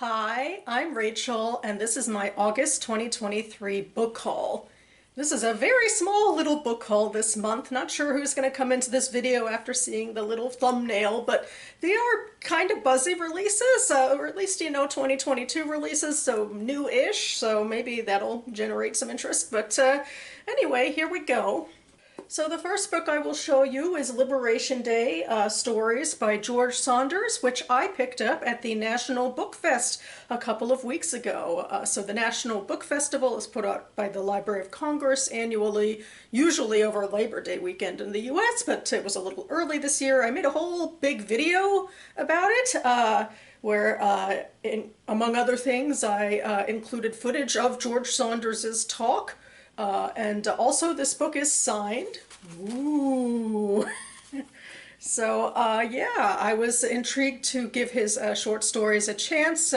Hi, I'm Rachel, and this is my August 2023 book haul. This is a very small little book haul this month. Not sure who's going to come into this video after seeing the little thumbnail, but they are kind of buzzy releases, or at least, 2022 releases, so new-ish, so maybe that'll generate some interest. But anyway, here we go. So the first book I will show you is Liberation Day Stories by George Saunders, which I picked up at the National Book Fest a couple of weeks ago. So the National Book Festival is put out by the Library of Congress annually, usually over Labor Day weekend in the US, but it was a little early this year. I made a whole big video about it. Where, among other things, I included footage of George Saunders's talk. And also this book is signed. Ooh. So, yeah, I was intrigued to give his short stories a chance,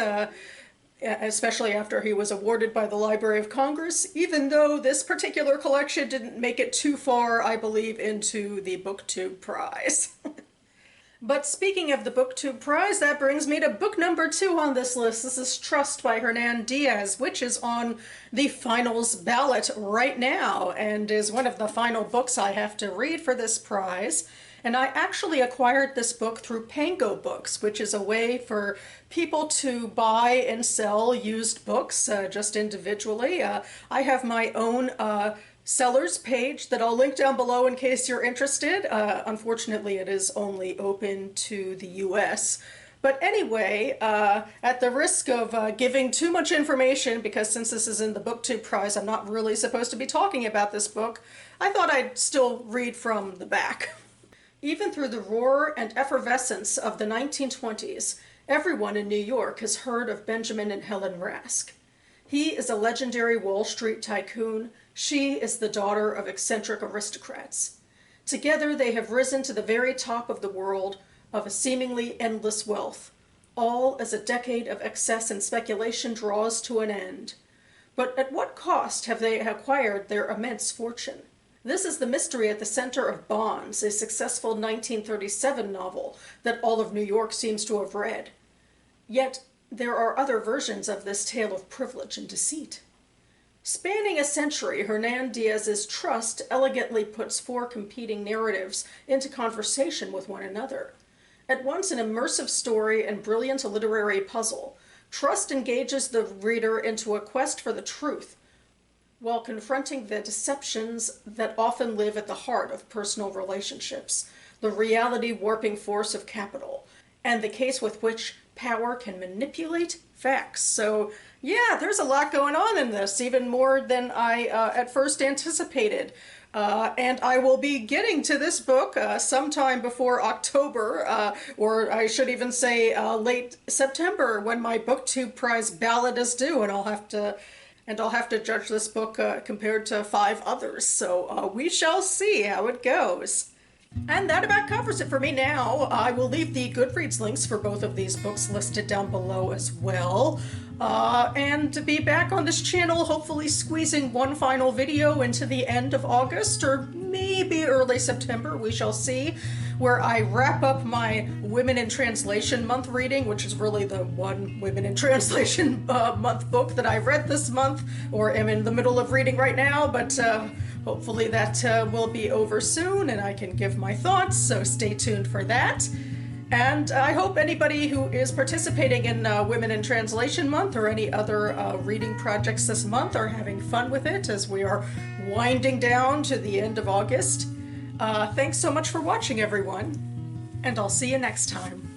especially after he was awarded by the Library of Congress, even though this particular collection didn't make it too far, I believe, into the BookTube Prize. But speaking of the BookTube Prize, that brings me to book number 2 on this list. This is Trust by Hernan Diaz, which is on the finals ballot right now and is one of the final books I have to read for this prize. And I actually acquired this book through Pango Books, which is a way for people to buy and sell used books just individually. I have my own seller's page that I'll link down below in case you're interested. Unfortunately, it is only open to the US. But anyway, at the risk of giving too much information, because since this is in the BookTube Prize, I'm not really supposed to be talking about this book, I thought I'd still read from the back. Even through the roar and effervescence of the 1920s, everyone in New York has heard of Benjamin and Helen Rask. He is a legendary Wall Street tycoon. She is the daughter of eccentric aristocrats. Together they have risen to the very top of the world of a seemingly endless wealth, all as a decade of excess and speculation draws to an end. But at what cost have they acquired their immense fortune? This is the mystery at the center of Bonds, a successful 1937 novel that all of New York seems to have read. Yet there are other versions of this tale of privilege and deceit. Spanning a century, Hernan Diaz's Trust elegantly puts 4 competing narratives into conversation with one another. At once an immersive story and brilliant literary puzzle, Trust engages the reader into a quest for the truth, while confronting the deceptions that often live at the heart of personal relationships, the reality-warping force of capital, and the case with which power can manipulate facts. So yeah, there's a lot going on in this, even more than I at first anticipated. And I will be getting to this book sometime before October, or I should even say late September, when my BookTube Prize ballot is due, and I'll have to judge this book compared to 5 others. So we shall see how it goes. And that about covers it for me now. I will leave the Goodreads links for both of these books listed down below as well. And to be back on this channel, hopefully squeezing one final video into the end of August, or maybe early September, we shall see, where I wrap up my Women in Translation month reading, which is really the one Women in Translation month book that I read this month, or am in the middle of reading right now, but hopefully that will be over soon and I can give my thoughts, so stay tuned for that. And I hope anybody who is participating in Women in Translation Month or any other reading projects this month are having fun with it as we are winding down to the end of August. Thanks so much for watching, everyone, and I'll see you next time.